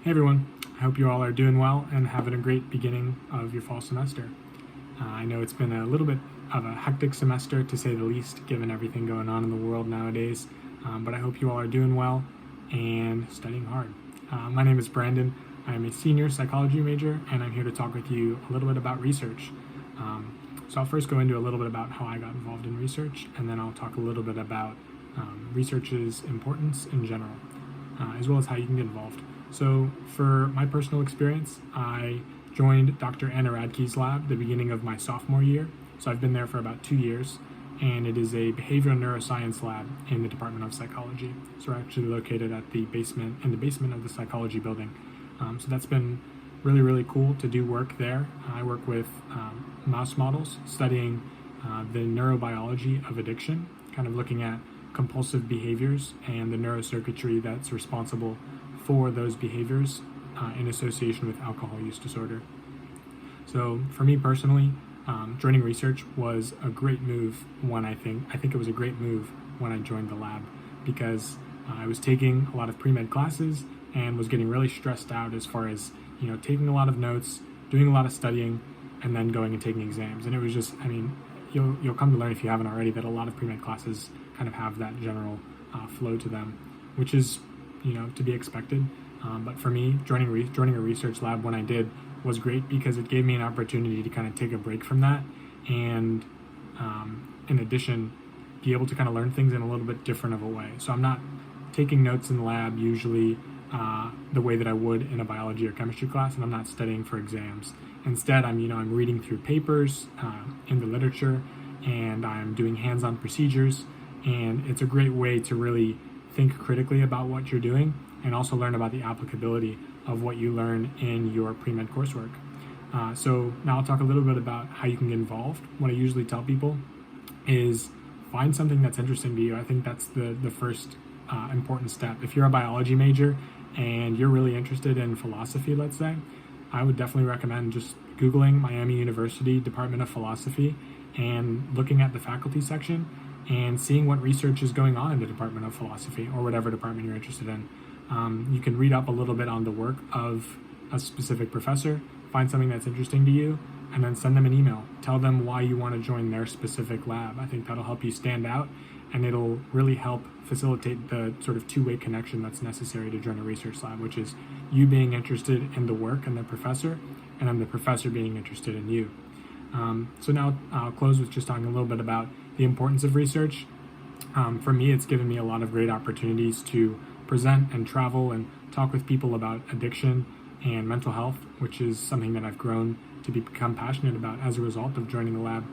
Hey everyone, I hope you all are doing well and having a great beginning of your fall semester. I know it's been a little bit of a hectic semester to say the least, given everything going on in the world nowadays, but I hope you all are doing well and studying hard. My name is Brandon. I'm a senior psychology major and I'm here to talk with you a little bit about research. So I'll first go into a little bit about how I got involved in research, and then I'll talk a little bit about research's importance in general, as well as how you can get involved. So for my personal experience, I joined Dr. Anna Radke's lab at the beginning of my sophomore year. So I've been there for about 2 years, and it is a behavioral neuroscience lab in the Department of Psychology. So we're actually located at the basement of the psychology building. So that's been really, really cool to do work there. I work with mouse models studying the neurobiology of addiction, kind of looking at compulsive behaviors and the neurocircuitry that's responsible for those behaviors in association with alcohol use disorder. So for me personally, joining research was a great move I think it was a great move when I joined the lab, because I was taking a lot of pre-med classes and was getting really stressed out as far as, taking a lot of notes, doing a lot of studying, and then going and taking exams. And it was just, you'll come to learn, if you haven't already, that a lot of pre-med classes kind of have that general flow to them, which is to be expected. But for me, joining a research lab when I did was great, because it gave me an opportunity to kind of take a break from that, and in addition, be able to kind of learn things in a little bit different of a way. So I'm not taking notes in the lab usually the way that I would in a biology or chemistry class, and I'm not studying for exams. Instead, I'm reading through papers in the literature, and I'm doing hands-on procedures, and it's a great way to really think critically about what you're doing and also learn about the applicability of what you learn in your pre-med coursework. So now I'll talk a little bit about how you can get involved. What I usually tell people is find something that's interesting to you. I think that's the first important step. If you're a biology major and you're really interested in philosophy, let's say, I would definitely recommend just Googling Miami University Department of Philosophy and looking at the faculty section and seeing what research is going on in the Department of Philosophy, or whatever department you're interested in. You can read up a little bit on the work of a specific professor, find something that's interesting to you, and then send them an email. Tell them why you want to join their specific lab. I think that'll help you stand out, and it'll really help facilitate the sort of two-way connection that's necessary to join a research lab, which is you being interested in the work and the professor, and then the professor being interested in you. So now I'll close with just talking a little bit about the importance of research. For me, it's given me a lot of great opportunities to present and travel and talk with people about addiction and mental health, which is something that I've grown to become passionate about as a result of joining the lab.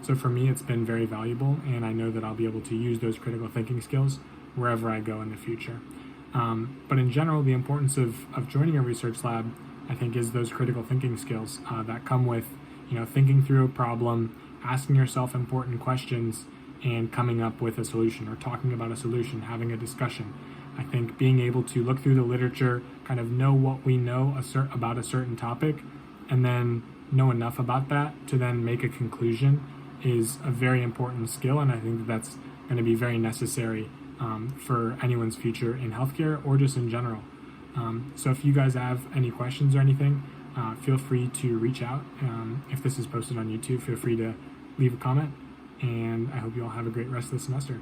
So for me, it's been very valuable, and I know that I'll be able to use those critical thinking skills wherever I go in the future. But in general, the importance of joining a research lab, I think, is those critical thinking skills that come with thinking through a problem, asking yourself important questions, and coming up with a solution, or talking about a solution, having a discussion. I think being able to look through the literature, kind of know what we know about a certain topic, and then know enough about that to then make a conclusion is a very important skill, and I think that's going to be very necessary for anyone's future in healthcare or just in general. So if you guys have any questions or anything, feel free to reach out. If this is posted on YouTube, feel free to leave a comment, and I hope you all have a great rest of the semester.